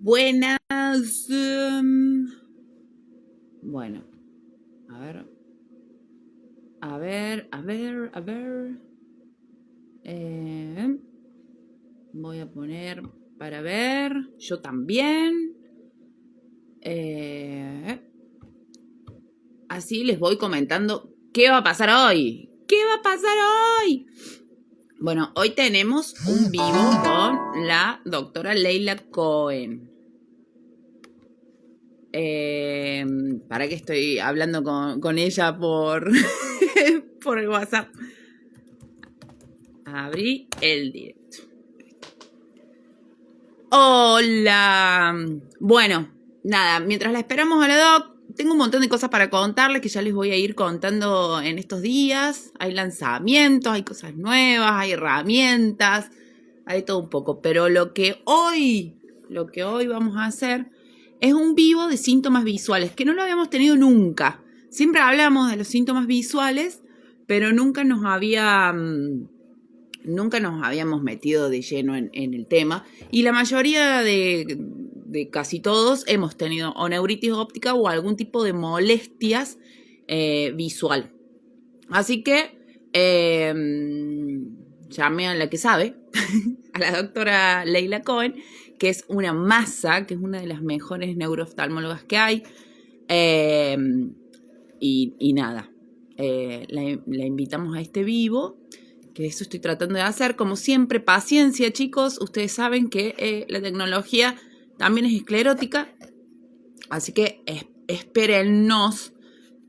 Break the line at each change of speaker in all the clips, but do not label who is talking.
Buenas. Bueno, a ver. Voy a poner para ver. Yo también. Así les voy comentando qué va a pasar hoy. ¿Qué va a pasar hoy? Bueno, hoy tenemos un vivo con la doctora Leila Cohen. Para que estoy hablando con ella por, por el WhatsApp. Abrí el directo. Hola. Bueno, nada, mientras la esperamos a la doc, tengo un montón de cosas para contarles que ya les voy a ir contando en estos días. Hay lanzamientos, hay cosas nuevas, hay herramientas, hay todo un poco. Pero lo que hoy vamos a hacer es un vivo de síntomas visuales, que no lo habíamos tenido nunca. Siempre hablamos de los síntomas visuales, pero nunca nos habíamos metido de lleno en el tema. Y la mayoría de casi todos hemos tenido o neuritis óptica o algún tipo de molestias visual. Así que llamé a la que sabe, a la doctora Leila Cohen, que es una masa, que es una de las mejores neurooftalmólogas que hay. Y nada, la invitamos a este vivo, que eso estoy tratando de hacer. Como siempre, paciencia, chicos. Ustedes saben que la tecnología también es esclerótica, así que espérennos,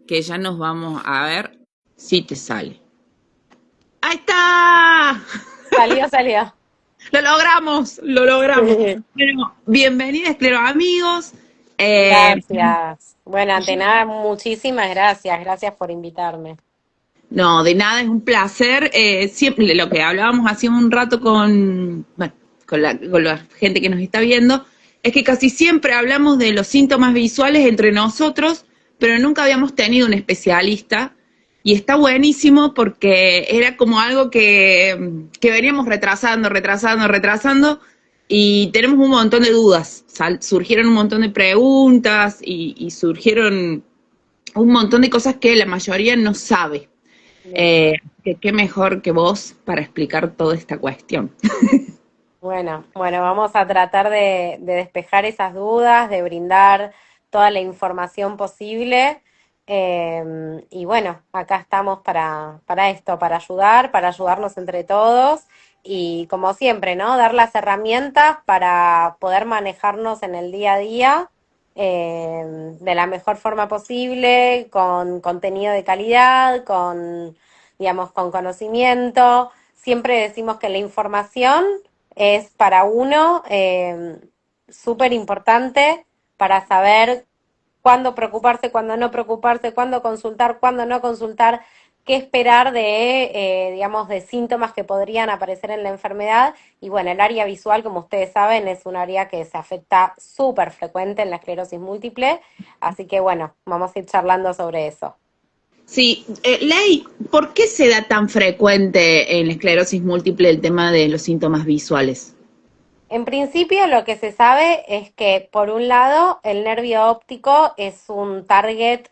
que ya nos vamos a ver si te sale. ¡Ahí está!
Salió.
¡Lo logramos! ¡Lo logramos! Bueno, bienvenida, esclero amigos. Eh,
Gracias. Bueno, ante nada, muchísimas gracias. Gracias por invitarme.
No, de nada, es un placer. Siempre lo que hablábamos hace un rato bueno, con la gente que nos está viendo, es que casi siempre hablamos de los síntomas visuales entre nosotros, pero nunca habíamos tenido un especialista. Y está buenísimo porque era como algo que veníamos retrasando, y tenemos un montón de dudas. Surgieron un montón de preguntas y surgieron un montón de cosas que la mayoría no sabe.
Bien.
Qué mejor que vos para explicar toda esta cuestión.
Bueno, vamos a tratar de despejar esas dudas, de brindar toda la información posible. Y bueno, acá estamos para esto, para ayudarnos entre todos y como siempre, ¿no? Dar las herramientas para poder manejarnos en el día a día de la mejor forma posible, con contenido de calidad, digamos, con conocimiento. Siempre decimos que la información es para uno súper importante para saber cuándo preocuparse, cuándo no preocuparse, cuándo consultar, cuándo no consultar, qué esperar digamos, de síntomas que podrían aparecer en la enfermedad. Y bueno, el área visual, como ustedes saben, es un área que se afecta súper frecuente en la esclerosis múltiple. Así que bueno, vamos a ir charlando sobre eso.
Sí, Ley, ¿por qué se da tan frecuente en la esclerosis múltiple el tema de los síntomas visuales?
En principio, lo que se sabe es que, por un lado, el nervio óptico es un target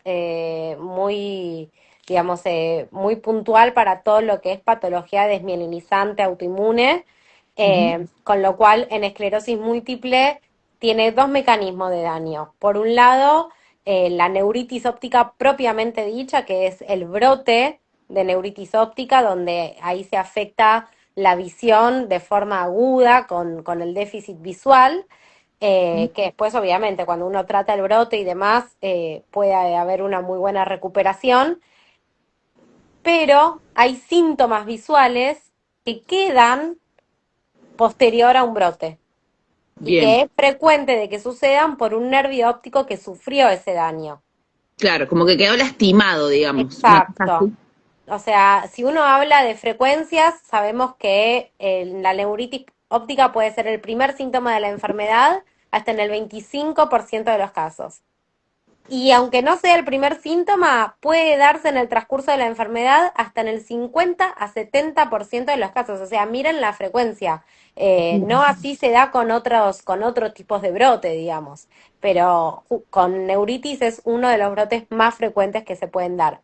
muy, digamos, muy puntual para todo lo que es patología desmielinizante autoinmune,
Ujú.
con lo cual en esclerosis múltiple tiene dos mecanismos de daño. Por un lado, la neuritis óptica propiamente dicha, que es el brote de neuritis óptica, donde ahí se afecta la visión de forma aguda con el déficit visual, que después obviamente cuando uno trata el brote y demás puede haber una muy buena recuperación, pero hay síntomas visuales que quedan posterior a un brote y que
Bien,
es frecuente de que sucedan por un nervio óptico que sufrió ese daño.
claro, como que quedó lastimado, digamos, una cosa
Exacto.
así.
O sea, si uno habla de frecuencias, sabemos que la neuritis óptica puede ser el primer síntoma de la enfermedad hasta en el 25% de los casos. Y aunque no sea el primer síntoma, puede darse en el transcurso de la enfermedad hasta en el 50 a 70% de los casos. O sea, miren la frecuencia. No así se da con otros tipos de brote, digamos. Pero con neuritis es uno de los brotes más frecuentes que se pueden dar.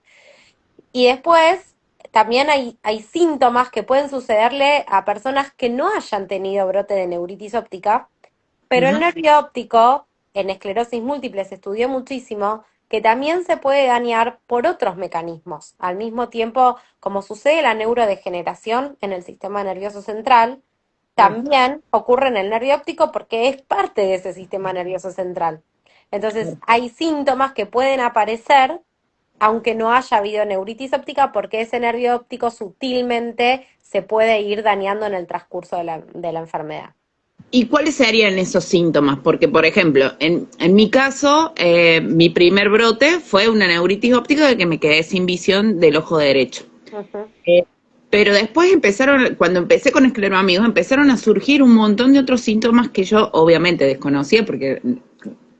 Y después también hay síntomas que pueden sucederle a personas que no hayan tenido brote de neuritis óptica, pero el
Ajá.
nervio óptico en esclerosis múltiple se estudió muchísimo que también se puede dañar por otros mecanismos. Al mismo tiempo, como sucede la neurodegeneración en el sistema nervioso central,
Claro,
también ocurre en el nervio óptico porque es parte de ese sistema nervioso central. Entonces,
claro.
hay síntomas que pueden aparecer aunque no haya habido neuritis óptica, porque ese nervio óptico sutilmente se puede ir dañando en el transcurso de la enfermedad.
¿Y cuáles serían esos síntomas? Porque, por ejemplo, en mi caso, mi primer brote fue una neuritis óptica de que me quedé sin visión del ojo derecho.
Ujú.
Eh, pero después empezaron, cuando empecé con escleroamigos, empezaron a surgir un montón de otros síntomas que yo obviamente desconocía porque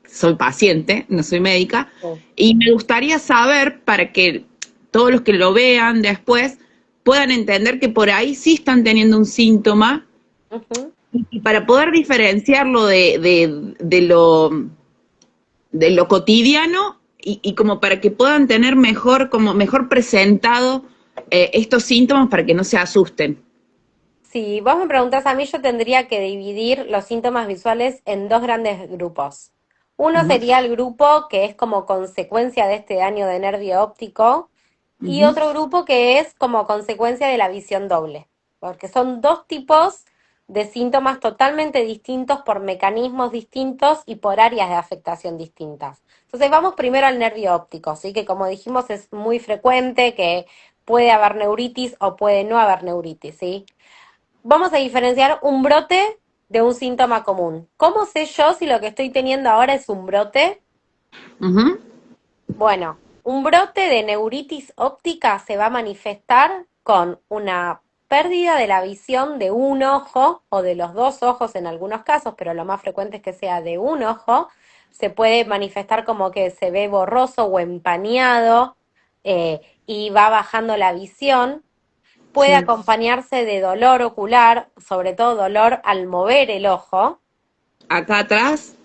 soy paciente, no soy médica,
Sí.
y me gustaría saber para que todos los que lo vean después puedan entender que por ahí sí están teniendo un síntoma
Ujú.
y para poder diferenciarlo de lo cotidiano y como para que puedan tener mejor, como mejor presentado estos síntomas para que no se asusten.
Si vos me preguntás a mí, yo tendría que dividir los síntomas visuales en dos grandes grupos. Uno
Ajá.
sería el grupo que es como consecuencia de este daño de nervio óptico y
Ujú.
otro grupo que es como consecuencia de la visión doble, porque son dos tipos de síntomas totalmente distintos por mecanismos distintos y por áreas de afectación distintas. Entonces vamos primero al nervio óptico, ¿sí? Que como dijimos es muy frecuente que puede haber neuritis o puede no haber neuritis, ¿sí? Vamos a diferenciar un brote de un síntoma común. ¿Cómo sé yo si lo que estoy teniendo ahora es un brote?
Ujú.
Bueno, un brote de neuritis óptica se va a manifestar con una pérdida de la visión de un ojo o de los dos ojos en algunos casos, pero lo más frecuente es que sea de un ojo. Se puede manifestar como que se ve borroso o empañado y va bajando la visión. Puede
Sí.
acompañarse de dolor ocular, sobre todo dolor al mover el ojo.
Acá atrás.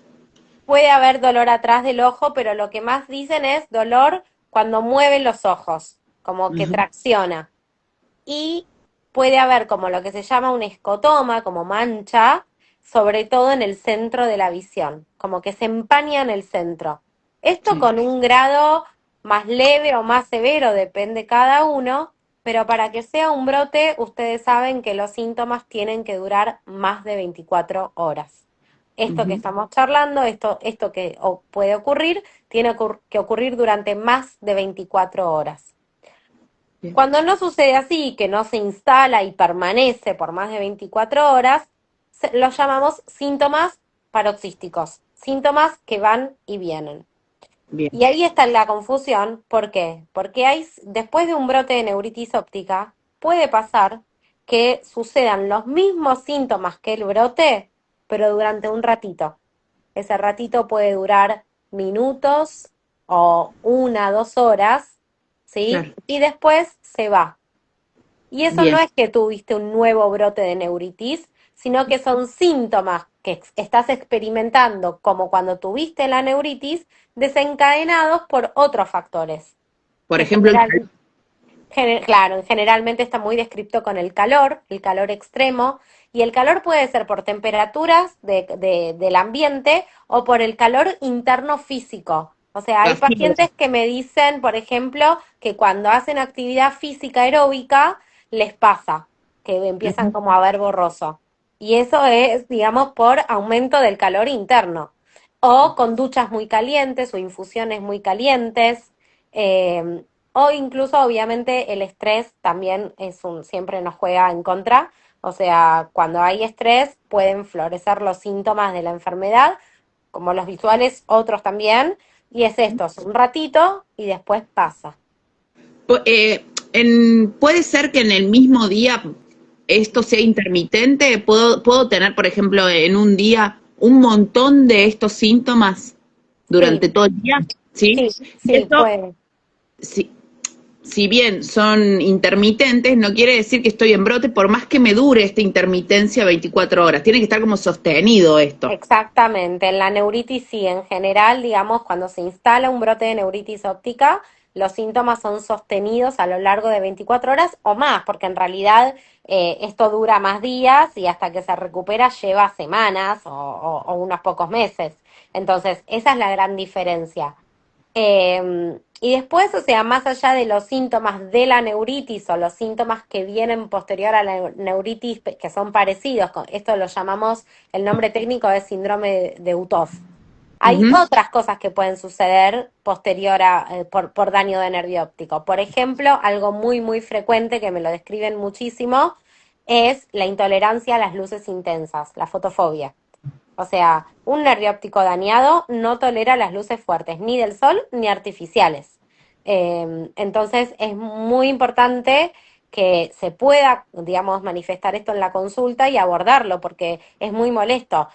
Puede haber dolor atrás del ojo, pero lo que más dicen es dolor cuando mueven los ojos, como que
Ujú.
tracciona. Y puede haber como lo que se llama un escotoma, como mancha, sobre todo en el centro de la visión, como que se empaña en el centro. Esto
Sí.
con un grado más leve o más severo, depende cada uno, pero para que sea un brote, ustedes saben que los síntomas tienen que durar más de 24 horas. Esto que
Ujú.
estamos charlando, esto que puede ocurrir, tiene que ocurrir durante más de 24 horas.
Bien.
Cuando no sucede así, que no se instala y permanece por más de 24 horas, los llamamos síntomas paroxísticos, síntomas que van y vienen.
Bien.
Y ahí está la confusión, ¿por qué? Porque después de un brote de neuritis óptica, puede pasar que sucedan los mismos síntomas que el brote, pero durante un ratito. Ese ratito puede durar minutos o 1, 2 horas, ¿sí?
Claro.
Y después se va. Y eso no
Bien.
es que tuviste un nuevo brote de neuritis, sino que son síntomas que estás experimentando como cuando tuviste la neuritis, desencadenados por otros factores,
Por
que
ejemplo, el calor.
claro, generalmente está muy descrito con el calor extremo, y el calor puede ser por temperaturas del ambiente o por el calor interno físico. O sea, hay
La fiebre.
pacientes que me dicen, por ejemplo, que cuando hacen actividad física aeróbica les pasa, que empiezan
Ujú.
como a ver borroso. Y eso es, digamos, por aumento del calor interno. O con duchas muy calientes o infusiones muy calientes. eh, o incluso, obviamente, el estrés también siempre nos juega en contra. O sea, cuando hay estrés pueden florecer los síntomas de la enfermedad, como los visuales, otros también. Y es esto, es un ratito y después pasa.
Puede ser que en el mismo día esto sea intermitente. Puedo tener, por ejemplo, en un día un montón de estos síntomas
Sí,
durante todo el día. ¿sí?
Sí,
Y
sí,
esto,
puede.
si, si bien son intermitentes, no quiere decir que estoy en brote, por más que me dure esta intermitencia 24 horas. Tiene que estar como sostenido esto.
Exactamente, en la neuritis sí, en general, digamos, cuando se instala un brote de neuritis óptica, los síntomas son sostenidos a lo largo de 24 horas o más, porque en realidad esto dura más días y hasta que se recupera lleva semanas o unos pocos meses. Entonces, esa es la gran diferencia. Y después, o sea, más allá de los síntomas de la neuritis o los síntomas que vienen posterior a la neuritis, que son parecidos, esto lo llamamos, el nombre técnico es síndrome de Utov. Hay
Ujú.
otras cosas que pueden suceder posterior por daño de nervio óptico. Por ejemplo, algo muy, muy frecuente que me lo describen muchísimo es la intolerancia a las luces intensas, la fotofobia. O sea, un nervio óptico dañado no tolera las luces fuertes, ni del sol ni artificiales. Entonces es muy importante que se pueda, digamos, manifestar esto en la consulta y abordarlo, porque es muy molesto.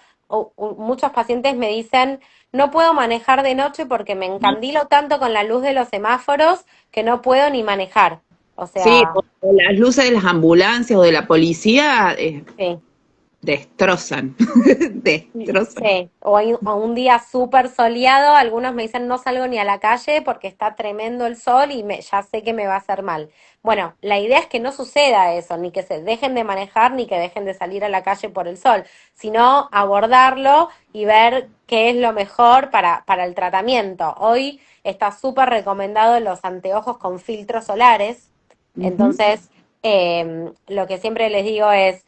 Muchos pacientes me dicen, no puedo manejar de noche porque me encandilo tanto con la luz de los semáforos que no puedo ni manejar. O
Sí,
sea,
o las luces de las ambulancias o de la policía
sí.
destrozan, destrozan.
Sí, o un día súper soleado, algunos me dicen no salgo ni a la calle porque está tremendo el sol y ya sé que me va a hacer mal. Bueno, la idea es que no suceda eso, ni que se dejen de manejar, ni que dejen de salir a la calle por el sol, sino abordarlo y ver qué es lo mejor para el tratamiento. Hoy está súper recomendado los anteojos con filtros solares,
Ujú.
entonces lo que siempre les digo es,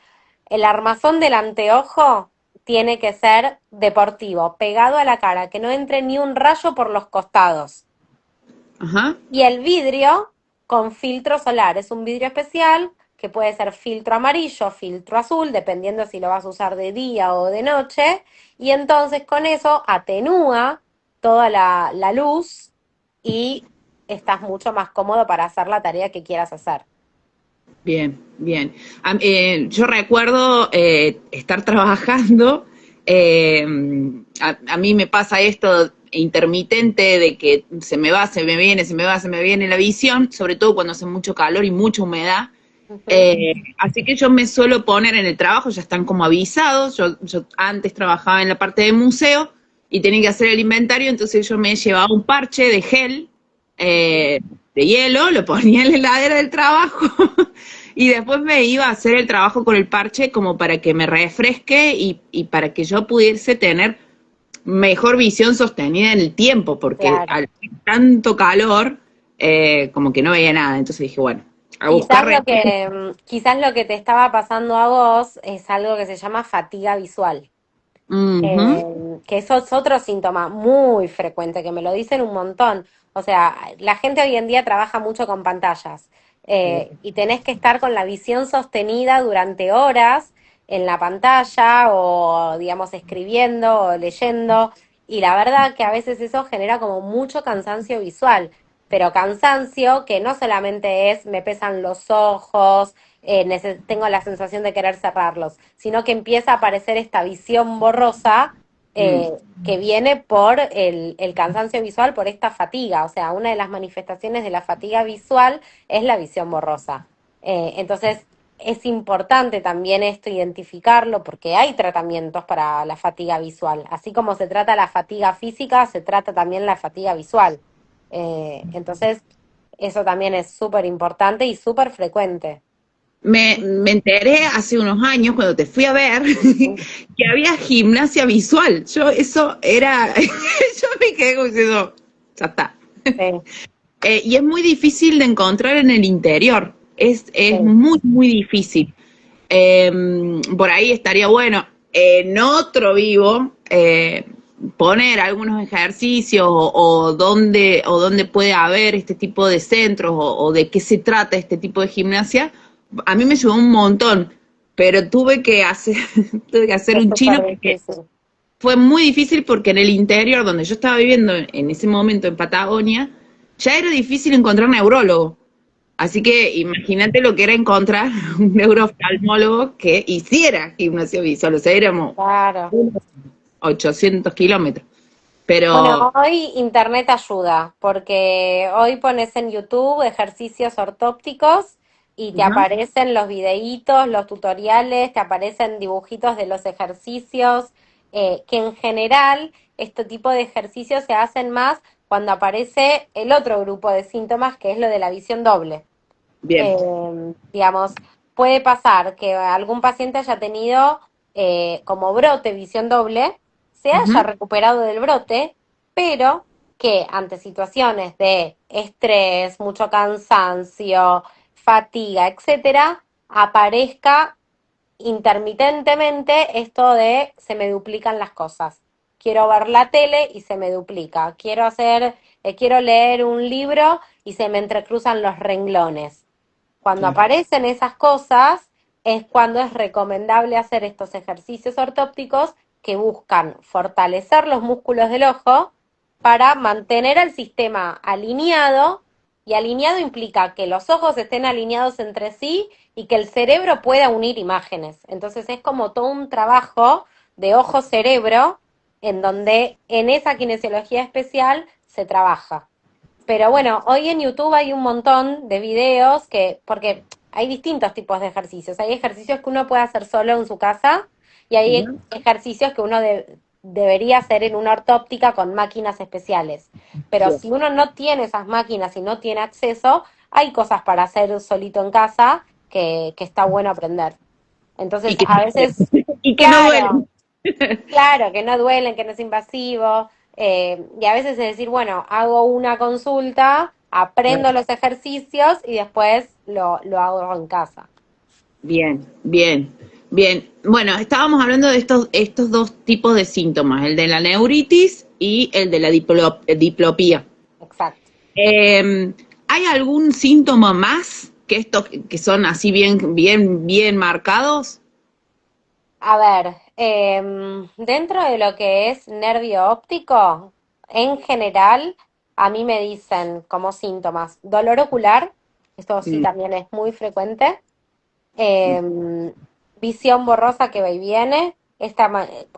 el armazón del anteojo tiene que ser deportivo, pegado a la cara, que no entre ni un rayo por los costados.
Ajá.
Y el vidrio con filtro solar, es un vidrio especial que puede ser filtro amarillo, filtro azul, dependiendo si lo vas a usar de día o de noche, y entonces con eso atenúa toda la luz y estás mucho más cómodo para hacer la tarea que quieras hacer.
Bien, bien. Yo recuerdo estar trabajando, eh, a mí me pasa esto intermitente de que se me va, se me viene, se me va, se me viene la visión, sobre todo cuando hace mucho calor y mucha humedad.
Ujú.
Así que yo me suelo poner en el trabajo, ya están como avisados, yo antes trabajaba en la parte de museo y tenía que hacer el inventario, entonces yo me llevaba un parche de gel, eh, de hielo, lo ponía en la heladera del trabajo y después me iba a hacer el trabajo con el parche como para que me refresque y para que yo pudiese tener mejor visión sostenida en el tiempo, porque
Claro.
al tanto calor, como que no veía nada, entonces dije, bueno, a buscar
Quizás
remedios.
quizás lo que te estaba pasando a vos es algo que se llama fatiga visual,
Ujú.
que eso es otro síntoma muy frecuente, que me lo dicen un montón. O sea, la gente hoy en día trabaja mucho con pantallas y tenés que estar con la visión sostenida durante horas en la pantalla o, digamos, escribiendo o leyendo. Y la verdad que a veces eso genera como mucho cansancio visual, pero cansancio que no solamente es me pesan los ojos, tengo la sensación de querer cerrarlos, sino que empieza a aparecer esta visión borrosa
Mm.
que viene por el cansancio visual, por esta fatiga. O sea, una de las manifestaciones de la fatiga visual es la visión borrosa. Entonces, es importante también esto identificarlo porque hay tratamientos para la fatiga visual. Así como se trata la fatiga física, se trata también la fatiga visual. Entonces, eso también es súper importante y súper frecuente.
Me enteré hace unos años cuando te fui a ver que había gimnasia visual. Yo eso era, yo me quedé como diciendo, ya está.
Sí,
Y es muy difícil de encontrar en el interior. Es
sí.
muy, muy difícil. Por ahí estaría bueno en otro vivo poner algunos ejercicios o dónde puede haber este tipo de centros o de qué se trata este tipo de gimnasia. A mí me ayudó un montón, pero tuve que hacer
Es
un chino
súper
porque
difícil.
fue muy difícil porque en el interior donde yo estaba viviendo en ese momento en Patagonia, ya era difícil encontrar neurólogo. Así que imagínate lo que era encontrar un neurooftalmólogo que hiciera gimnasia visual, o sea, éramos
Claro.
unos 800 kilómetros. Pero,
Bueno, hoy internet ayuda, porque hoy pones en YouTube ejercicios ortópticos y te
ajá,
aparecen los videitos, los tutoriales, te aparecen dibujitos de los ejercicios, que en general este tipo de ejercicios se hacen más cuando aparece el otro grupo de síntomas, que es lo de la visión doble.
bien.
Digamos, puede pasar que algún paciente haya tenido como brote visión doble, se haya
Ujú,
recuperado del brote, pero que ante situaciones de estrés, mucho cansancio, fatiga, etcétera, aparezca intermitentemente esto de se me duplican las cosas. Quiero ver la tele y se me duplica. Quiero leer un libro y se me entrecruzan los renglones. Cuando
claro.
aparecen esas cosas es cuando es recomendable hacer estos ejercicios ortópticos que buscan fortalecer los músculos del ojo para mantener el sistema alineado, y alineado implica que los ojos estén alineados entre sí y que el cerebro pueda unir imágenes. Entonces es como todo un trabajo de ojo-cerebro en donde en esa kinesiología especial se trabaja. Pero bueno, hoy en YouTube hay un montón de videos porque hay distintos tipos de ejercicios. Hay ejercicios que uno puede hacer solo en su casa y hay
Ujú,
ejercicios que uno debería hacer en una ortóptica con máquinas especiales. Pero
bien.
si uno no tiene esas máquinas y no tiene acceso, hay cosas para hacer solito en casa que está bueno aprender.
Y
Entonces,
que
a
no duelen.
veces,
Y que no
claro,
duelen.
claro, que no duelen, que no es invasivo. Y a veces es decir, bueno, hago una consulta, aprendo los ejercicios y después lo hago en casa.
Bien, bien, bien. Bueno, estábamos hablando de estos dos tipos de síntomas, el de la neuritis y el de la diplopía.
Exacto.
¿Hay algún síntoma más que estos que son así bien marcados?
A ver, dentro de lo que es nervio óptico, en general, a mí me dicen como síntomas dolor ocular, esto sí
Mm,
también es muy frecuente, visión borrosa que va y viene,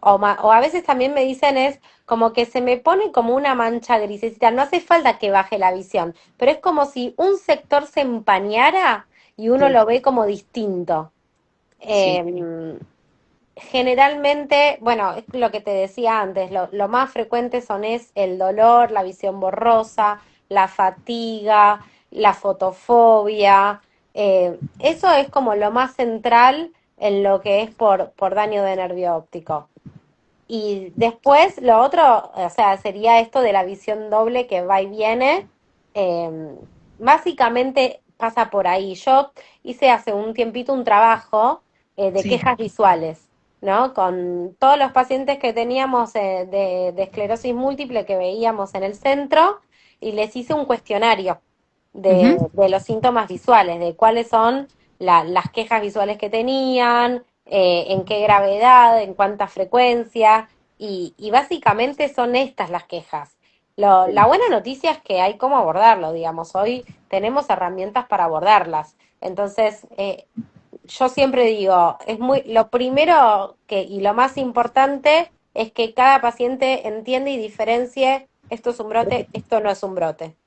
o a veces también me dicen es como que se me pone como una mancha grisecita, no hace falta que baje la visión, pero es como si un sector se empañara y uno
sí,
lo ve como distinto.
sí.
Generalmente, bueno, es lo que te decía antes, lo más frecuente es el dolor, la visión borrosa, la fatiga, la fotofobia. Eso es como lo más central en lo que es por daño de nervio óptico. Y después lo otro, o sea, sería esto de la visión doble que va y viene. Eh, Básicamente pasa por ahí. Yo hice hace un tiempito un trabajo de
Sí.
quejas visuales, ¿no? Con todos los pacientes que teníamos de esclerosis múltiple que veíamos en el centro y les hice un cuestionario
Ujú.
de los síntomas visuales, de cuáles son las quejas visuales que tenían, en qué gravedad, en cuánta frecuencia, y básicamente son estas las quejas. La buena noticia es que hay cómo abordarlo, digamos, hoy tenemos herramientas para abordarlas. Entonces, yo siempre digo, lo primero y lo más importante es que cada paciente entienda y diferencie esto es un brote, esto no es un brote.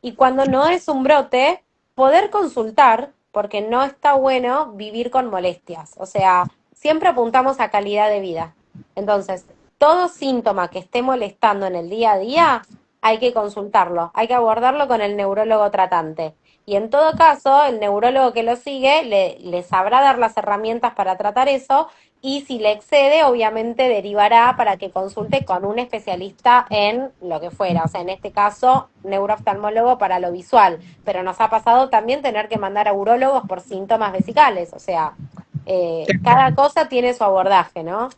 Y cuando no es un brote, poder consultar, porque no está bueno vivir con molestias. O sea, siempre apuntamos a calidad de vida. Entonces, todo síntoma que esté molestando en el día a día, hay que consultarlo, hay que abordarlo con el neurólogo tratante. Y en todo caso, el neurólogo que lo sigue le sabrá dar las herramientas para tratar eso, y si le excede, obviamente derivará para que consulte con un especialista en lo que fuera, o sea, en este caso, neurooftalmólogo para lo visual, pero nos ha pasado también tener que mandar a urólogos por síntomas vesicales, o sea, cada cosa tiene su abordaje, ¿no?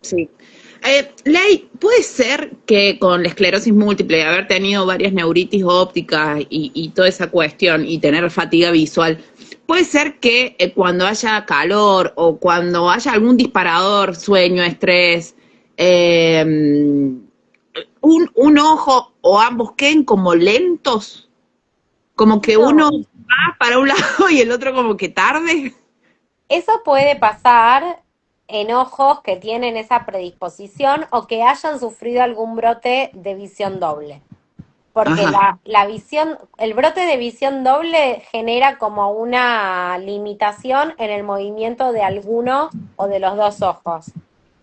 Sí. Ley, ¿puede ser que con la esclerosis múltiple, haber tenido varias neuritis ópticas y toda esa cuestión y tener fatiga visual, puede ser que cuando haya calor o cuando haya algún disparador, sueño, estrés, eh, un ojo o ambos queden como lentos? Como que uno
No,
va para un lado y el otro como que tarde.
eso puede pasar. en ojos que tienen esa predisposición o que hayan sufrido algún brote de visión doble. Porque
Ajá,
la visión, el brote de visión doble genera como una limitación en el movimiento de alguno o de los dos ojos.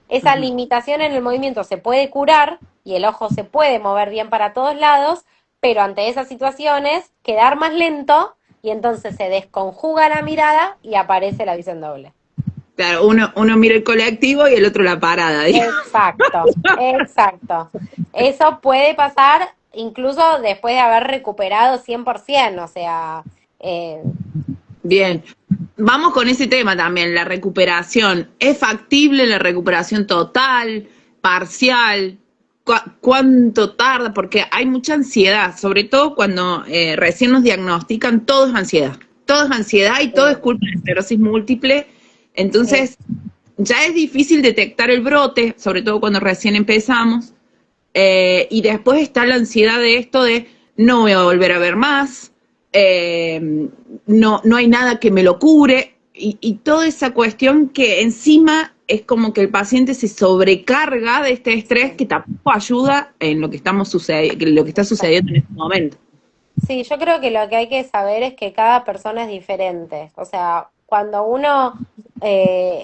Esa
ajá.
limitación en el movimiento se puede curar y el ojo se puede mover bien para todos lados, pero ante esas situaciones quedar más lento y entonces se desconjuga la mirada y aparece la visión doble.
Claro, uno mira el colectivo y el otro la parada, digamos.
Exacto, exacto. Eso puede pasar incluso después de haber recuperado 100%, o sea, eh,
Bien, vamos con ese tema también, la recuperación. ¿Es factible la recuperación total, parcial? ¿Cuánto tarda? Porque hay mucha ansiedad, sobre todo cuando recién nos diagnostican, todo es ansiedad. Todo es ansiedad y todo es
sí,
culpa de esclerosis múltiple.
sí.
Entonces, ya es difícil detectar el brote, sobre todo cuando recién empezamos. Y después está la ansiedad de esto de no voy a volver a ver más, no hay nada que me lo cure, y toda esa cuestión que encima es como que el paciente se sobrecarga de este estrés que tampoco ayuda en lo que lo que está sucediendo en este momento.
Sí, yo creo que lo que hay que saber es que cada persona es diferente. O sea, cuando uno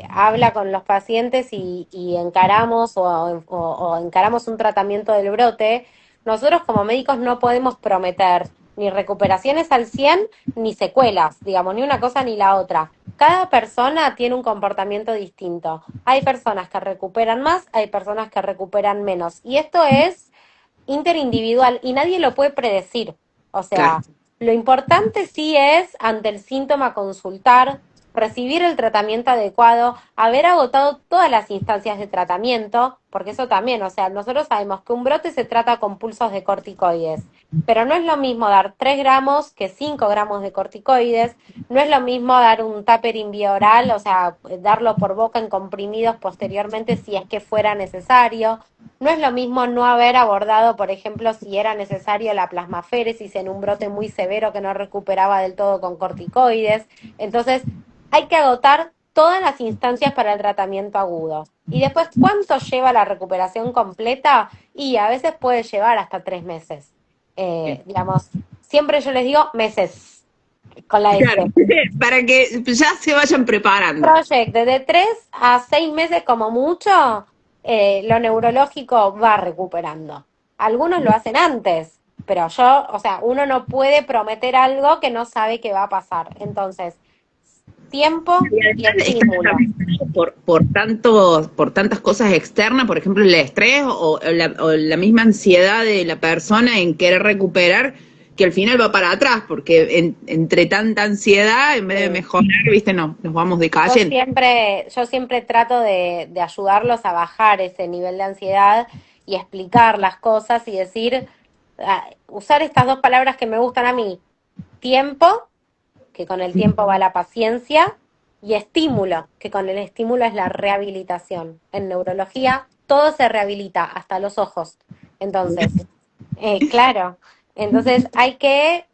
habla con los pacientes y encaramos o encaramos un tratamiento del brote, nosotros como médicos no podemos prometer ni recuperaciones al 100 ni secuelas, digamos, ni una cosa ni la otra. Cada persona tiene un comportamiento distinto. Hay personas que recuperan más, hay personas que recuperan menos. Y esto es interindividual y nadie lo puede predecir. O
Claro.
sea, lo importante sí es, ante el síntoma, consultar, recibir el tratamiento adecuado, haber agotado todas las instancias de tratamiento, porque eso también, o sea, nosotros sabemos que un brote se trata con pulsos de corticoides, pero no es lo mismo dar 3 gramos que 5 gramos de corticoides, no es lo mismo dar un tapering vía oral, o sea, darlo por boca en comprimidos posteriormente si es que fuera necesario. No es lo mismo no haber abordado, por ejemplo, si era necesario la plasmaféresis en un brote muy severo que no recuperaba del todo con corticoides. Entonces, hay que agotar todas las instancias para el tratamiento agudo. Y después, ¿cuánto lleva la recuperación completa? Y a veces puede llevar hasta 3 meses.
Bien.
Digamos, siempre yo les digo meses, con la
Claro,
S.
para que ya se vayan preparando.
Project, de 3 a 6 meses como mucho, lo neurológico va recuperando. Algunos lo hacen antes, pero yo, o sea, uno no puede prometer algo que no sabe que va a pasar. Entonces, tiempo
Y
y
además están
estímulo.
afectados por tantas cosas externas, por ejemplo, el estrés o la misma ansiedad de la persona en querer recuperar, que al final va para atrás, porque entre tanta ansiedad, en vez de
Sí.
mejorar, viste, no, nos vamos decayendo.
Yo siempre trato de ayudarlos a bajar ese nivel de ansiedad y explicar las cosas y decir, usar estas dos palabras que me gustan a mí, tiempo, que con el tiempo va la paciencia, y estímulo, que con el estímulo es la rehabilitación. En neurología todo se rehabilita, hasta los ojos. Entonces, claro, entonces hay que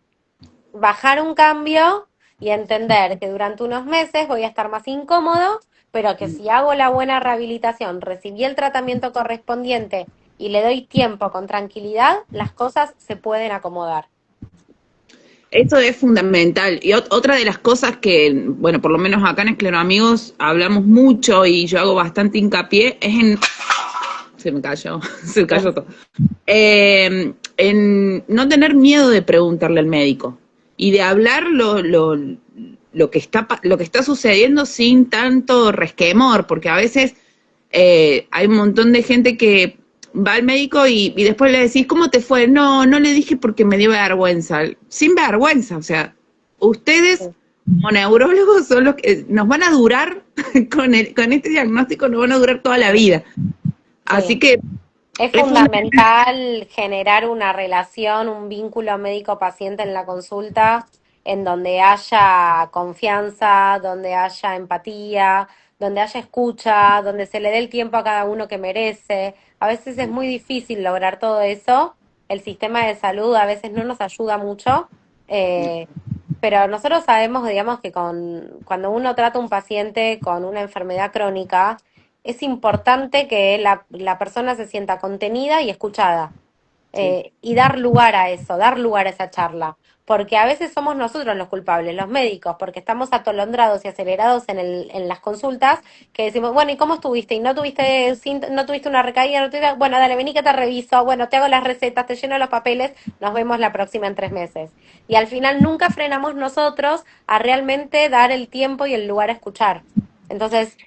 bajar un cambio y entender que durante unos meses voy a estar más incómodo, pero que si hago la buena rehabilitación, recibí el tratamiento correspondiente y le doy tiempo con tranquilidad, las cosas se pueden acomodar.
Eso es fundamental. Y otra de las cosas que, bueno, por lo menos acá en Escleroamigos hablamos mucho y yo hago bastante hincapié, es en... Se me cayó, se me cayó todo. En no tener miedo de preguntarle al médico y de hablar lo que está sucediendo sin tanto resquemor, porque a veces hay un montón de gente que va al médico y después le decís, ¿cómo te fue? No, no le dije porque me dio vergüenza. Sin vergüenza, o sea, ustedes como neurólogos son los que nos van a durar con este diagnóstico, nos van a durar toda la vida. Así
Sí.
que
Es
es fundamental.
fundamental generar una relación, un vínculo médico-paciente en la consulta en donde haya confianza, donde haya empatía, donde haya escucha, donde se le dé el tiempo a cada uno que merece. A veces es muy difícil lograr todo eso. El sistema de salud a veces no nos ayuda mucho, eh, pero nosotros sabemos, digamos, que cuando uno trata a un paciente con una enfermedad crónica, es importante que la persona se sienta contenida y escuchada.
Sí.
Y dar lugar a eso, dar lugar a esa charla. Porque a veces somos nosotros los culpables, los médicos, porque estamos atolondrados y acelerados en las consultas, que decimos, bueno, ¿y cómo estuviste? ¿Y no tuviste, no tuviste una recaída? ¿No tuviste? Bueno, dale, vení que te reviso, bueno, te hago las recetas, te lleno los papeles, nos vemos la próxima en 3 meses. Y al final nunca frenamos nosotros a realmente dar el tiempo y el lugar a escuchar. Entonces,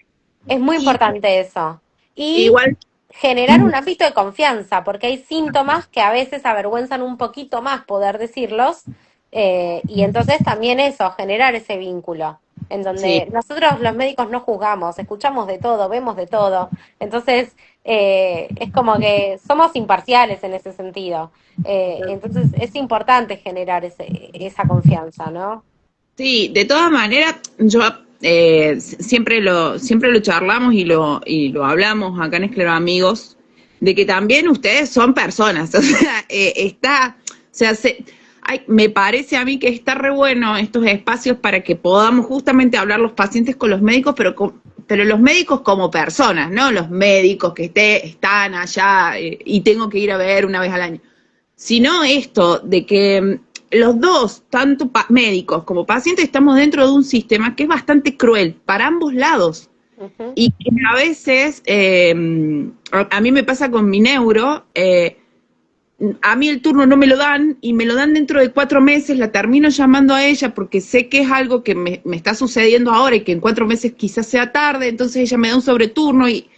es muy
Y
importante eso. Y
igual,
generar un ámbito de confianza, porque hay síntomas que a veces avergüenzan un poquito más poder decirlos, y entonces también eso, generar ese vínculo, en
sí.
donde nosotros los médicos no juzgamos, escuchamos de todo, vemos de todo, entonces es como que somos imparciales en ese sentido. Entonces es importante generar esa confianza, ¿no?
Sí, de todas maneras, yo siempre lo charlamos y lo hablamos acá en Esclero Amigos, de que también ustedes son personas, o sea, o sea, me parece a mí que está re bueno estos espacios para que podamos justamente hablar los pacientes con los médicos, pero los médicos como personas, ¿no? Los médicos que están allá y tengo que ir a ver una vez al año, sino esto de que los dos, tanto médicos como pacientes, estamos dentro de un sistema que es bastante cruel para ambos lados.
Ujú.
Y que a veces, a mí me pasa con mi neuro, a mí el turno no me lo dan y me lo dan dentro de 4 meses, la termino llamando a ella porque sé que es algo que me está sucediendo ahora y que en 4 meses quizás sea tarde, entonces ella me da un sobreturno y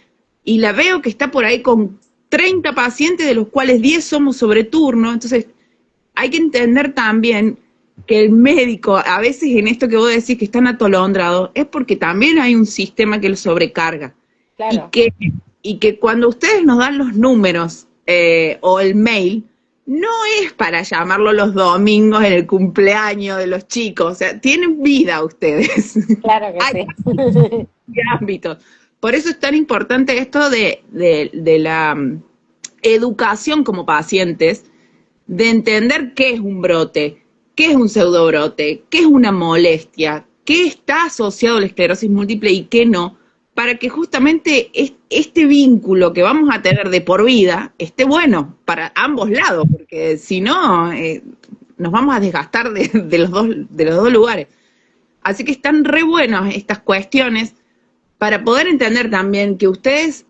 la veo que está por ahí con 30 pacientes, de los cuales 10 somos sobreturno, entonces hay que entender también que el médico, a veces en esto que vos decís que están atolondrados, es porque también hay un sistema que lo sobrecarga. Y
Claro.
que, y que cuando ustedes nos dan los números o el mail, no es para llamarlo los domingos en el cumpleaños de los chicos, o sea, tienen vida ustedes.
Claro que
Hay
sí.
ámbitos. Por eso es tan importante esto de la educación como pacientes, de entender qué es un brote, qué es un pseudobrote, qué es una molestia, qué está asociado a la esclerosis múltiple y qué no, para que justamente este vínculo que vamos a tener de por vida esté bueno para ambos lados, porque si no, nos vamos a desgastar de los dos lugares. Así que están re buenas estas cuestiones para poder entender también que ustedes,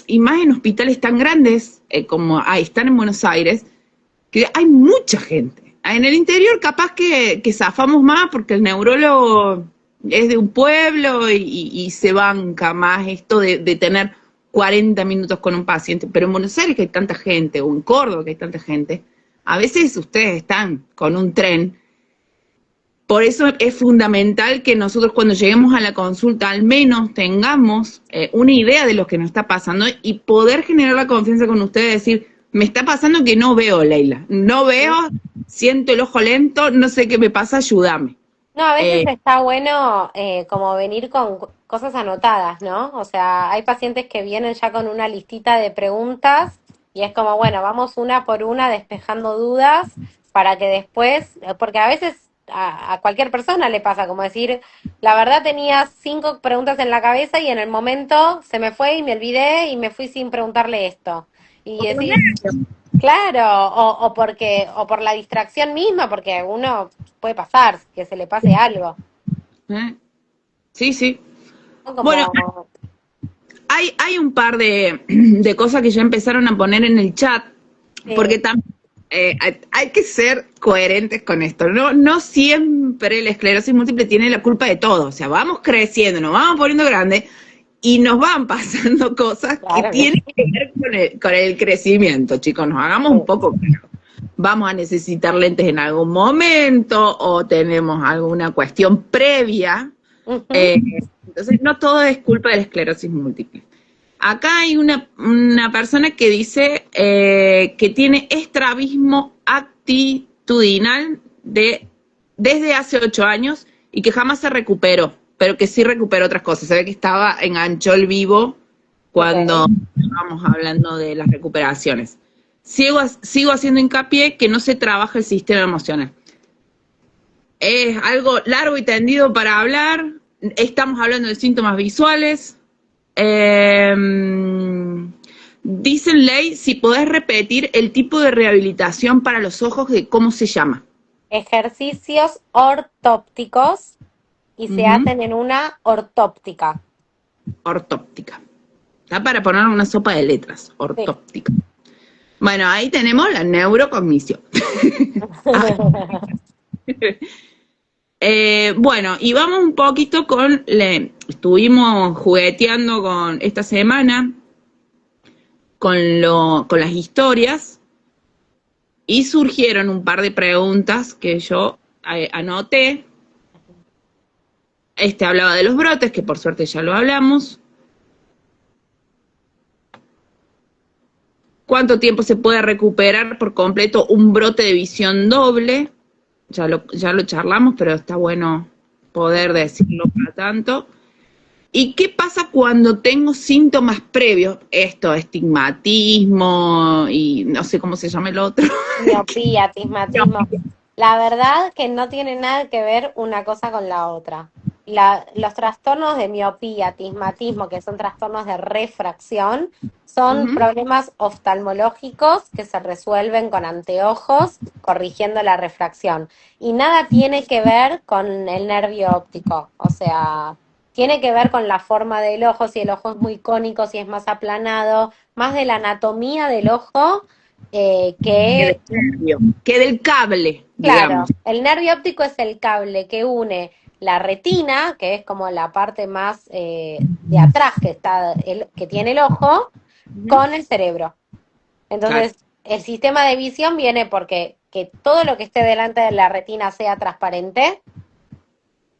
y más en hospitales tan grandes como están en Buenos Aires, que hay mucha gente. En el interior capaz que zafamos más porque el neurólogo es de un pueblo y se banca más esto de tener 40 minutos con un paciente, pero en Buenos Aires que hay tanta gente, o en Córdoba que hay tanta gente, a veces ustedes están con un tren. Por eso es fundamental que nosotros cuando lleguemos a la consulta al menos tengamos una idea de lo que nos está pasando y poder generar la confianza con ustedes, decir, me está pasando que no veo, Leila, no veo, siento el ojo lento, no sé qué me pasa, ayúdame.
No, a veces
Eh,
está bueno como venir con cosas anotadas, ¿no? O sea, hay pacientes que vienen ya con una listita de preguntas y es como, bueno, vamos una por una despejando dudas para que después, porque a veces a cualquier persona le pasa, como decir, la verdad tenía 5 preguntas en la cabeza y en el momento se me fue y me olvidé y me fui sin preguntarle esto. Y decís, claro, o por la distracción misma, porque uno puede pasar, que se le pase algo.
¿eh? Sí, sí.
¿No?
Bueno,
Como,
hay un par de cosas que ya empezaron a poner en el chat, porque
sí,
también hay que ser coherentes con esto. No siempre la esclerosis múltiple tiene la culpa de todo. O sea, vamos creciendo, nos vamos poniendo grandes y nos van pasando cosas que
claro que
tienen que ver con el crecimiento, chicos. Nos hagamos un
sí.
poco claro. Vamos a necesitar lentes en algún momento o tenemos alguna cuestión previa.
Ujú.
eh, entonces, no todo es culpa de la esclerosis múltiple. Acá hay una persona que dice que tiene estrabismo actitudinal desde hace 8 años y que jamás se recuperó, pero que sí recuperó otras cosas. Se ve que enganchó el vivo
Ok.
cuando estábamos hablando de las recuperaciones. Sigo haciendo hincapié que no se trabaja el sistema emocional. Es algo largo y tendido para hablar. Estamos hablando de síntomas visuales. Dicen, Ley, si podés repetir el tipo de rehabilitación para los ojos, de cómo se llama.
Ejercicios ortópticos y se
Ujú.
hacen en una ortóptica.
Ortóptica. Está para poner una sopa de letras.
Sí.
Ortóptica. Bueno, ahí tenemos la neurocognición. Ay. Bueno, y vamos un poquito con, estuvimos jugueteando con esta semana con las historias y surgieron un par de preguntas que yo anoté. Hablaba de los brotes, que por suerte ya lo hablamos. ¿Cuánto tiempo se puede recuperar por completo un brote de visión doble? Ya lo charlamos, pero está bueno poder decirlo para tanto. ¿Y qué pasa cuando tengo síntomas previos? Esto, estigmatismo y no sé cómo se llama el otro.
Miopía, astigmatismo. La verdad que no tiene nada que ver una cosa con la otra. Los trastornos de miopía, astigmatismo, que son trastornos de refracción, son
Ujú.
problemas oftalmológicos que se resuelven con anteojos, corrigiendo la refracción. Y nada tiene que ver con el nervio óptico. O sea, tiene que ver con la forma del ojo, si el ojo es muy cónico, si es más aplanado, más de la anatomía del ojo
Que del
que
nervio, que del cable,
claro,
digamos.
el nervio óptico es el cable que une la retina, que es como la parte más de atrás que tiene el ojo,
Ujú.
con el cerebro.
Claro,
Entonces, el sistema de visión viene porque que todo lo que esté delante de la retina sea transparente,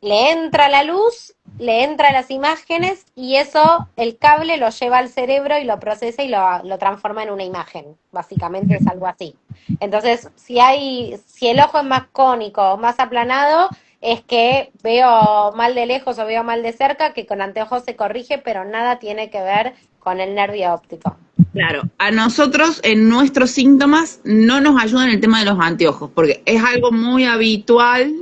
le entra la luz, le entra las imágenes y eso el cable lo lleva al cerebro y lo procesa y lo transforma en una imagen. Básicamente es algo así. Entonces, si el ojo es más cónico o más aplanado, es que veo mal de lejos o veo mal de cerca, que con anteojos se corrige, pero nada tiene que ver con el nervio óptico.
claro. A nosotros, en nuestros síntomas, no nos ayuda en el tema de los anteojos, porque es algo muy habitual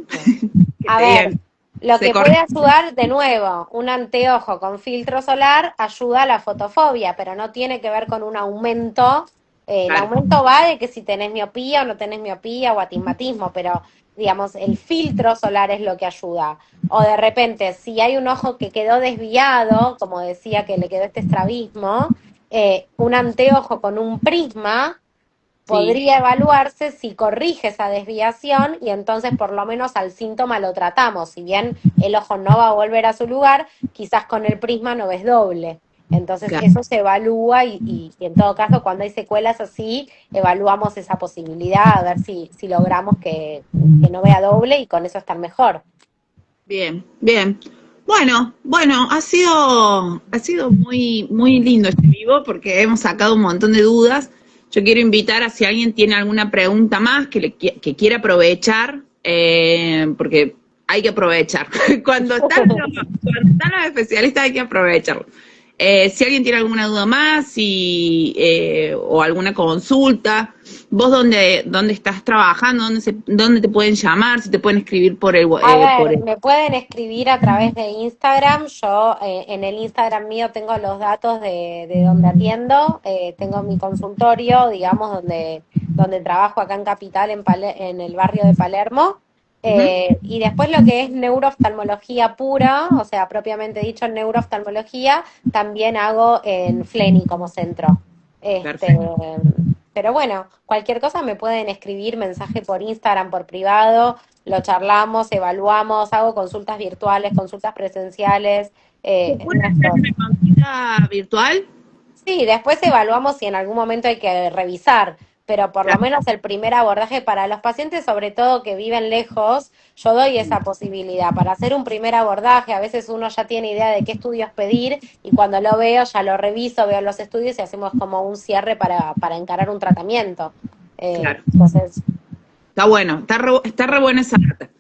que
A
te
ver,
digan,
lo
se
que puede
corre.
ayudar, de nuevo, un anteojo con filtro solar ayuda a la fotofobia, pero no tiene que ver con un aumento. El
Claro,
aumento va de que si tenés miopía o no tenés miopía o astigmatismo, pero digamos, el filtro solar es lo que ayuda. O de repente, si hay un ojo que quedó desviado, como decía que le quedó este estrabismo, un anteojo con un prisma
sí.
podría evaluarse si corrige esa desviación y entonces por lo menos al síntoma lo tratamos. Si bien el ojo no va a volver a su lugar, quizás con el prisma no ves doble. Entonces
Claro.
eso se evalúa y en todo caso cuando hay secuelas así, evaluamos esa posibilidad a ver si logramos que no vea doble y con eso estar mejor.
Bien, bien. Bueno, ha sido muy, muy lindo este vivo porque hemos sacado un montón de dudas. Yo quiero invitar a si alguien tiene alguna pregunta más que quiera aprovechar, porque hay que aprovechar. Cuando están los especialistas hay que aprovecharlo. Si alguien tiene alguna duda más o alguna consulta, vos dónde estás trabajando, dónde te pueden llamar, si te pueden escribir
A
por
ver,
el
me pueden escribir a través de Instagram. Yo en el Instagram mío tengo los datos de donde atiendo. Tengo mi consultorio, digamos, donde trabajo acá en Capital, en el barrio de Palermo.
Ujú.
Y después lo que es neurooftalmología pura, o sea, propiamente dicho, neurooftalmología, también hago en Fleni como centro. Este,
Perfecto.
pero bueno, cualquier cosa me pueden escribir mensaje por Instagram, por privado, lo charlamos, evaluamos, hago consultas virtuales, consultas presenciales.
¿Se puede hacer
Nuestro.
una consulta virtual?
Sí, después evaluamos si en algún momento hay que revisar, pero por lo
Claro,
menos el primer abordaje para los pacientes, sobre todo que viven lejos, yo doy esa posibilidad para hacer un primer abordaje. A veces uno ya tiene idea de qué estudios pedir y cuando lo veo ya lo reviso, veo los estudios y hacemos como un cierre para encarar un tratamiento.
claro.
Entonces,
Está bueno, está re buena esa data.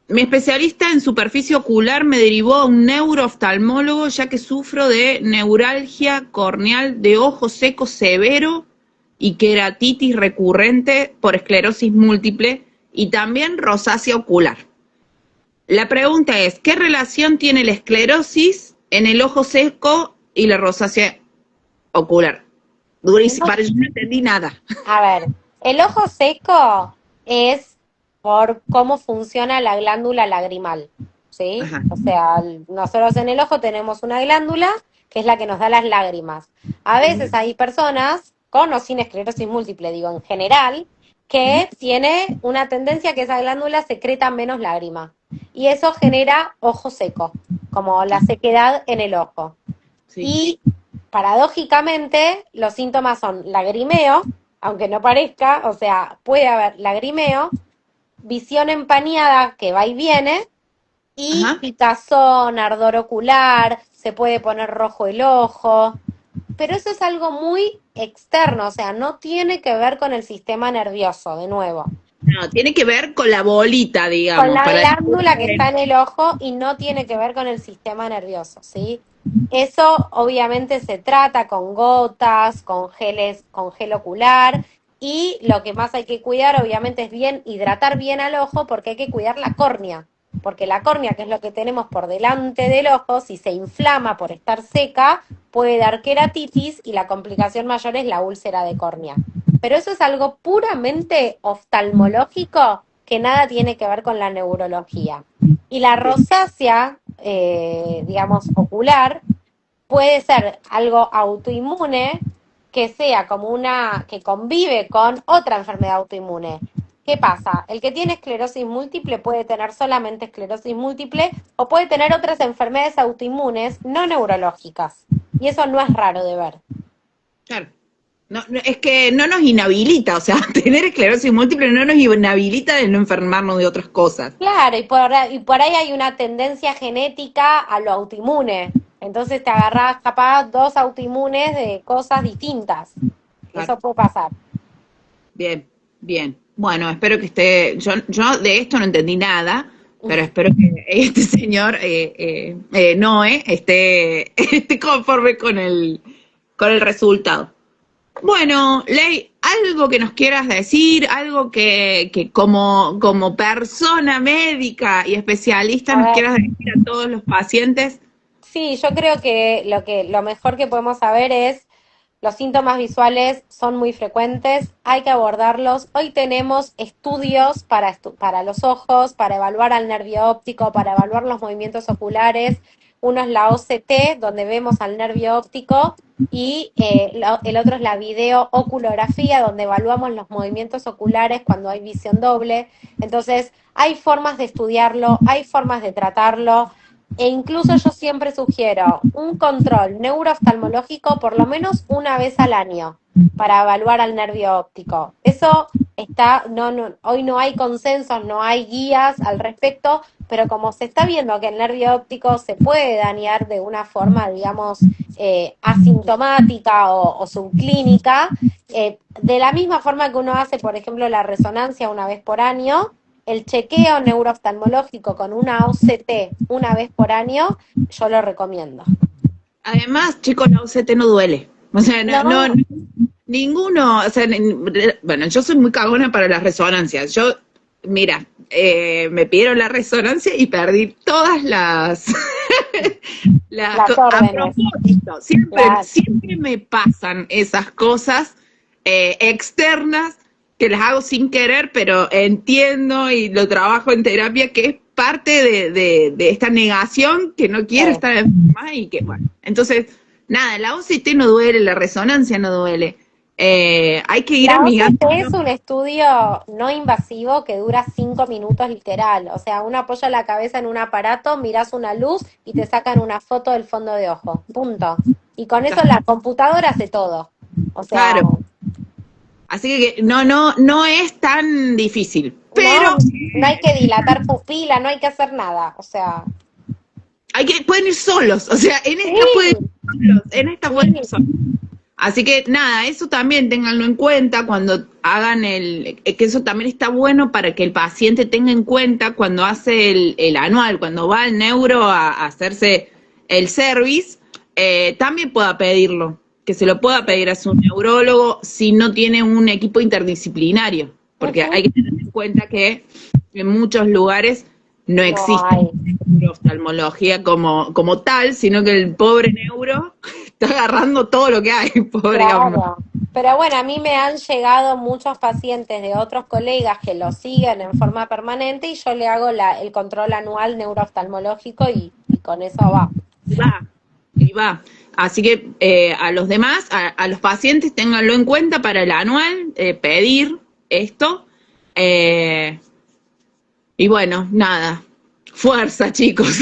Mi especialista en superficie ocular me derivó a un neurooftalmólogo ya que sufro de neuralgia corneal de ojo seco severo y queratitis recurrente por esclerosis múltiple y también rosácea ocular. La pregunta es, ¿qué relación tiene la esclerosis en el ojo seco y la rosácea ocular? Durísimo, para yo no entendí nada.
A ver, el ojo seco es por cómo funciona la glándula lagrimal, ¿sí?
Ajá.
O sea, nosotros en el ojo tenemos una glándula que es la que nos da las lágrimas. A veces hay personas, con o sin esclerosis múltiple, digo, en general, que tiene una tendencia que esa glándula secreta menos lágrima. Y eso genera ojo seco, como la sequedad en el ojo.
Sí.
Y paradójicamente, los síntomas son lagrimeo, aunque no parezca, o sea, puede haber lagrimeo, visión empañada que va y viene, y
Ajá.
picazón, ardor ocular, se puede poner rojo el ojo, pero eso es algo muy externo, o sea, no tiene que ver con el sistema nervioso, de nuevo.
No, tiene que ver con la bolita,
Con
digamos,
la
para
glándula que está en el ojo y no tiene que ver con el sistema nervioso, ¿sí? Eso obviamente se trata con gotas, con geles, con gel ocular y lo que más hay que cuidar obviamente es bien hidratar bien al ojo porque hay que cuidar la córnea, porque la córnea, que es lo que tenemos por delante del ojo, si se inflama por estar seca, puede dar queratitis y la complicación mayor es la úlcera de córnea. Pero eso es algo puramente oftalmológico que nada tiene que ver con la neurología. Y la rosácea, digamos, ocular, puede ser algo autoinmune que sea como una, que convive con otra enfermedad autoinmune. ¿Qué pasa? El que tiene esclerosis múltiple puede tener solamente esclerosis múltiple o puede tener otras enfermedades autoinmunes no neurológicas. Y eso no es raro de ver.
Claro. No, es que no nos inhabilita, o sea, tener esclerosis múltiple no nos inhabilita de no enfermarnos de otras cosas.
Claro, y por ahí hay una tendencia genética a lo autoinmune. Entonces te agarrás capaz dos autoinmunes de cosas distintas.
Claro.
Eso puede pasar.
Bien, bien. Bueno, espero que yo de esto no entendí nada, pero espero que este señor Noé esté conforme con el resultado. Bueno, Ley, algo que nos quieras decir, algo que como persona médica y especialista
A
nos
ver,
quieras decir a todos los pacientes.
sí, yo creo que lo mejor que podemos saber es los síntomas visuales son muy frecuentes, hay que abordarlos. Hoy tenemos estudios para los ojos, para evaluar al nervio óptico, para evaluar los movimientos oculares. Uno es la OCT, donde vemos al nervio óptico, y el otro es la videooculografía, donde evaluamos los movimientos oculares cuando hay visión doble. Entonces, hay formas de estudiarlo, hay formas de tratarlo. E incluso yo siempre sugiero un control neurooftalmológico por lo menos una vez al año para evaluar al nervio óptico. Eso está, hoy no hay consensos, no hay guías al respecto, pero como se está viendo que el nervio óptico se puede dañar de una forma, digamos, asintomática o subclínica, de la misma forma que uno hace, por ejemplo, la resonancia una vez por año, el chequeo neurooftalmológico con una OCT una vez por año, yo lo recomiendo.
Además, chicos, la OCT no duele. O sea,
No,
ninguno, o sea, bueno, yo soy muy cagona para las resonancias. Mira, me pidieron la resonancia y perdí todas las,
las
a
órdenes.
propósito, siempre me pasan esas cosas externas que las hago sin querer, pero entiendo y lo trabajo en terapia, que es parte de esta negación que no quiero estar enferma y que, bueno, entonces, nada, la OCT no duele, la resonancia no duele. Hay que ir
La OCT
amigando.
es un estudio no invasivo que dura 5 minutos literal. O sea, uno apoya la cabeza en un aparato, miras una luz y te sacan una foto del fondo de ojo. Punto. Y con eso la computadora hace todo. O sea,
Claro, así que no es tan difícil, pero
no hay que dilatar pupila, no hay que hacer nada. O sea,
pueden ir solos, o sea, en esta pueden
sí,
ir solos, en esta pueden ir
sí.
solos. Así que nada, eso también ténganlo en cuenta cuando hagan que eso también está bueno para que el paciente tenga en cuenta cuando hace el anual, cuando va al neuro a hacerse el service, también pueda pedirlo, que se lo pueda pedir a su neurólogo si no tiene un equipo interdisciplinario, porque hay que tener en cuenta que en muchos lugares no
No
existe
hay.
oftalmología como tal, sino que el pobre neuro está agarrando todo lo que hay, pobre hombre.
Claro. Pero bueno, a mí me han llegado muchos pacientes de otros colegas que lo siguen en forma permanente y yo le hago el control anual neurooftalmológico y con eso va.
Y va, y va. Así que a los demás, a los pacientes, ténganlo en cuenta para el anual, pedir esto. eh, y bueno, nada, fuerza, chicos.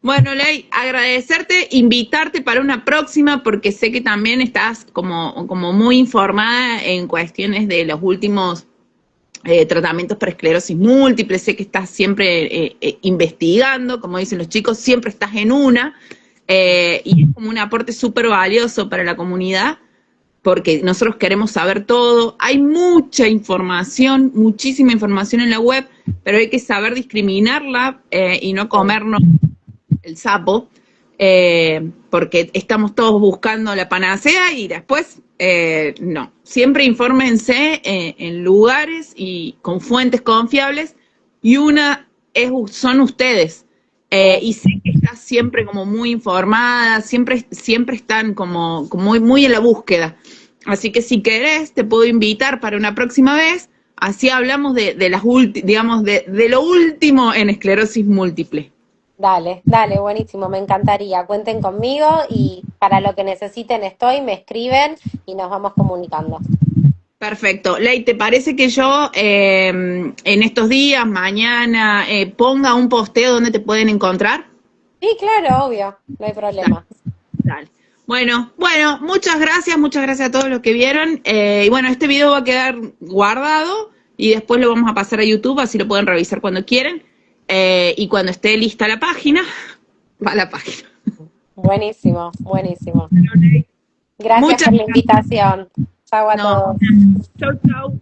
Bueno, Ley, agradecerte, invitarte para una próxima, porque sé que también estás como muy informada en cuestiones de los últimos tratamientos para esclerosis múltiple, sé que estás siempre investigando, como dicen los chicos, siempre estás en una, y es como un aporte súper valioso para la comunidad, porque nosotros queremos saber todo. Hay mucha información, muchísima información en la web, pero hay que saber discriminarla y no comernos el sapo, porque estamos todos buscando la panacea y después no. Siempre infórmense en lugares y con fuentes confiables, y una son ustedes. Y sé que estás siempre como muy informada, siempre están como muy en la búsqueda. Así que si querés, te puedo invitar para una próxima vez, así hablamos de las digamos, de lo último en esclerosis múltiple.
Dale, dale, buenísimo, me encantaría. Cuenten conmigo y para lo que necesiten estoy, me escriben y nos vamos comunicando.
Perfecto. Ley, ¿te parece que yo en estos días, mañana, ponga un posteo donde te pueden encontrar?
Sí, claro, obvio, no hay
Dale,
problema.
dale. Bueno, muchas gracias a todos los que vieron. Y bueno, este video va a quedar guardado y después lo vamos a pasar a YouTube, así lo pueden revisar cuando quieren. Y cuando esté lista la página, va a la página.
Buenísimo, buenísimo.
Bueno, Ley,
Gracias
muchas
por la
gracias.
invitación. Chau a
No,
todos.
chau, chau.